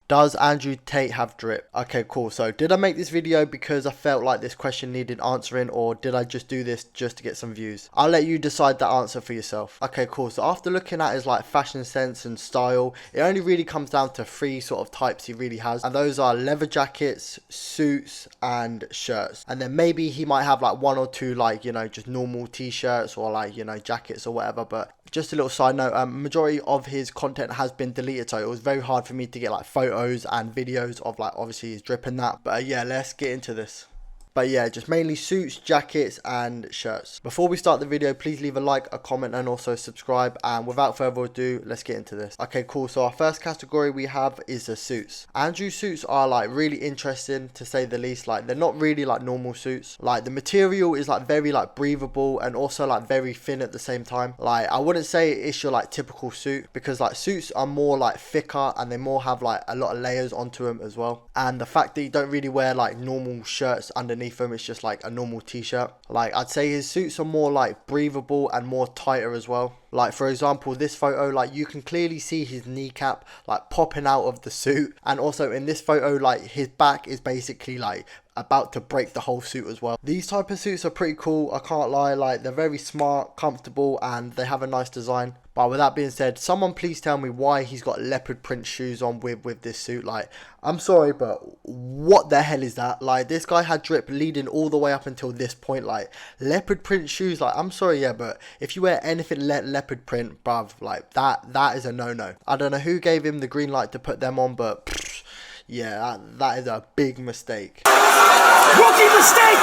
Does Andrew Tate have drip? Okay, cool. So did I make this video because I felt like this question needed answering, or did I just do this just to get some views? I'll let you decide that answer for yourself. Okay, cool. So after looking at his like fashion sense and style, it only really comes down to three sort of types he really has. And those are leather jackets, suits, and shirts. And then maybe he might have like one or two like, you know, just normal t-shirts or like, you know, jackets or whatever. But just a little side note, majority of his content has been deleted, so it was very hard for me to get like photos and videos of like obviously his drip and that. But yeah, let's get into this. But yeah, just mainly suits, jackets and shirts. Before we start the video, please leave a like, a comment and also subscribe. And without further ado, let's get into this. Okay, cool. So our first category we have is the suits. Andrew's suits are like really interesting to say the least. Like they're not really like normal suits. Like the material is like very like breathable and also like very thin at the same time. Like I wouldn't say it's your like typical suit, because like suits are more like thicker and they more have like a lot of layers onto them as well. And the fact that you don't really wear like normal shirts underneath them, it's just like a normal t-shirt. Like I'd say his suits are more like breathable and more tighter as well. Like for example, this photo, like you can clearly see his kneecap like popping out of the suit, and also in this photo like his back is basically like about to break the whole suit as well. These type of suits are pretty cool, I can't lie. Like they're very smart, comfortable, and they have a nice design. But with that being said, someone please tell me why he's got leopard print shoes on with this suit. Like I'm sorry, but what the hell is that? Like this guy had drip leading all the way up until this point. Like leopard print shoes, like I'm sorry, yeah, but if you wear anything leopard print, bruv, like that is a no-no. I don't know who gave him the green light to put them on, but pfft, yeah, that is a big mistake. Rookie mistake!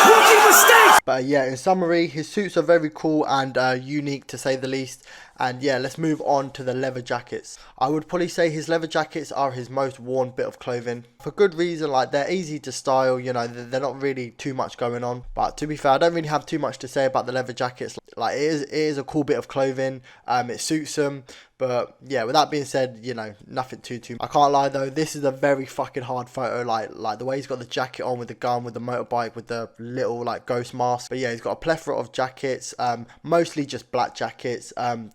Rookie mistake! But yeah, in summary, his suits are very cool and unique to say the least. And yeah, let's move on to the leather jackets. I would probably say his leather jackets are his most worn bit of clothing. For good reason, like they're easy to style, you know, they're not really too much going on. But to be fair, I don't really have too much to say about the leather jackets. Like it is a cool bit of clothing, it suits them. But yeah, with that being said, you know, nothing too. I can't lie though, this is a very fucking hard photo. Like the way he's got the jacket on with the gun, with the motorbike, with the little like ghost mask. But yeah, he's got a plethora of jackets, mostly just black jackets.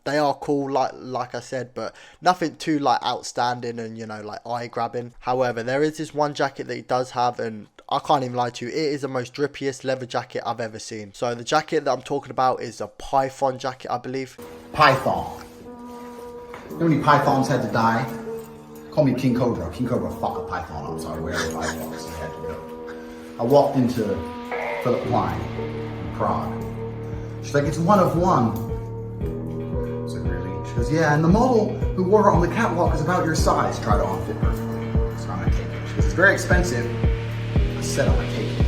They are cool, like I said, but nothing too like outstanding and, you know, like eye grabbing. However, there is this one jacket that he does have, and I can't even lie to you, it is the most drippiest leather jacket I've ever seen. So the jacket that I'm talking about is a python jacket, I believe. Python. You know how many pythons had to die? Call me King Cobra. King Cobra fuck a python. I'm sorry, wherever pythons he had to go. I walked into Philip Klein in Prague. She's like, it's one of one. I was like, really? She goes, yeah, and the model who wore her on the catwalk is about your size. Tried it on, fit perfectly. So I'm gonna take it. She goes, it's very expensive. I said I'm gonna take it.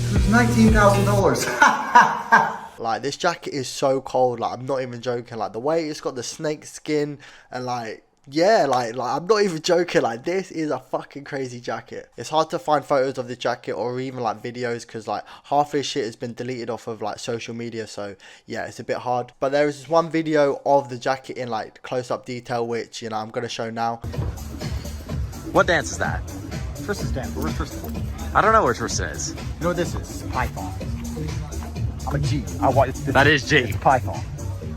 It was $19,000. Like this jacket is so cold, like I'm not even joking. Like the way it's got the snake skin and like, yeah, like I'm not even joking. Like this is a fucking crazy jacket. It's hard to find photos of this jacket or even like videos, because like half this shit has been deleted off of like social media. So yeah, it's a bit hard. But there is this one video of the jacket in like close-up detail, which, you know, I'm gonna show now. What dance is that? Tristan's dance. Where's Tristan? I don't know where Tristan is. You know what this is? Python. I'm a G. That is G. It's Python.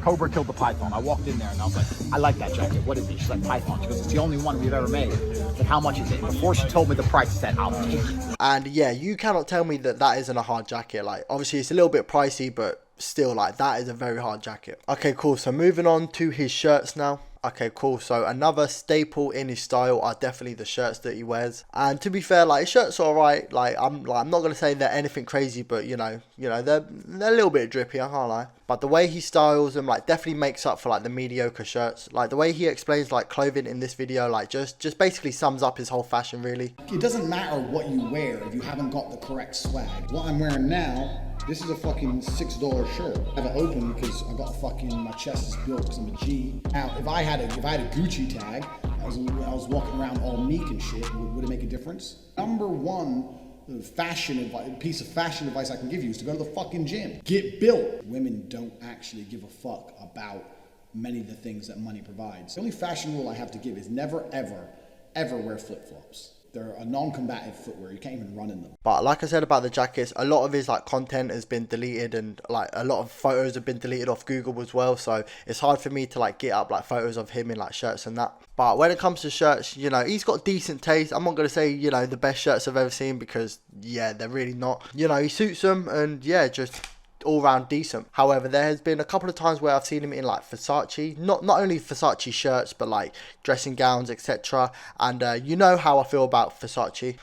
Cobra killed the python. I walked in there and I was like, I like that jacket. What is it? She's like, Python. She goes, it's the only one we've ever made. I said, how much is it? Before she told me the price, I said, I'll take it. And yeah, you cannot tell me that that isn't a hard jacket. Like obviously it's a little bit pricey, but still, like that is a very hard jacket. Okay, cool. So moving on to his shirts now. Okay, cool. So another staple in his style are definitely the shirts that he wears. And to be fair, like his shirts are alright. Like I'm not gonna say they're anything crazy, but you know, they're a little bit drippy, I can't lie. But the way he styles them like definitely makes up for like the mediocre shirts. Like the way he explains like clothing in this video, like just basically sums up his whole fashion really. It doesn't matter what you wear if you haven't got the correct swag. What I'm wearing now, this is a fucking $6 shirt. I have it open because I got my chest is built because I'm a G. Now, if I had a Gucci tag, I was walking around all meek and shit, would it make a difference? Number one piece of fashion advice I can give you is to go to the fucking gym. Get built. Women don't actually give a fuck about many of the things that money provides. The only fashion rule I have to give is never, ever, ever wear flip-flops. They're a non-combative footwear. You can't even run in them. But like I said about the jackets, a lot of his like content has been deleted, and like a lot of photos have been deleted off Google as well. So it's hard for me to like get up like photos of him in like shirts and that. But when it comes to shirts, you know, he's got decent taste. I'm not going to say, you know, the best shirts I've ever seen, because yeah, they're really not. You know, he suits them, and yeah, just all round decent. However, there has been a couple of times where I've seen him in like Versace, not only Versace shirts, but like dressing gowns, etc. And you know how I feel about Versace.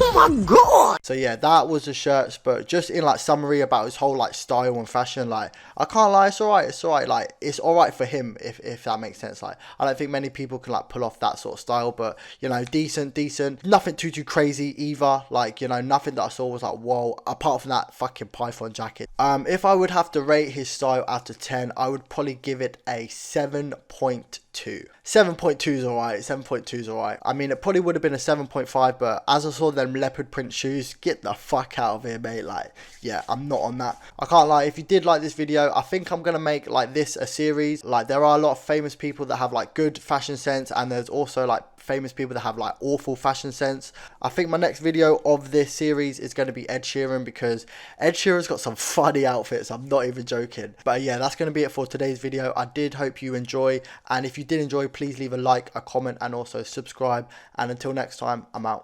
Oh my god! So yeah, that was the shirts, but just in like summary about his whole like style and fashion, like I can't lie, it's alright, like it's alright for him, if that makes sense. Like I don't think many people can like pull off that sort of style, but you know, decent, nothing too crazy either, like, you know, nothing that I saw was like whoa, apart from that fucking python jacket. If I would have to rate his style out of 10, I would probably give it a 7.2. 7.2 is alright, 7.2 is alright. I mean, it probably would have been a 7.5, but as I saw them leopard print shoes, get the fuck out of here, mate. Like, yeah, I'm not on that. I can't lie, if you did like this video, I think I'm gonna make like this a series. Like, there are a lot of famous people that have like good fashion sense, and there's also like famous people that have like awful fashion sense. I think my next video of this series is going to be Ed Sheeran, because Ed Sheeran's got some funny outfits, I'm not even joking. But yeah, that's going to be it for today's video. I did hope you enjoy, and if you did enjoy, please leave a like, a comment, and also subscribe. And until next time, I'm out.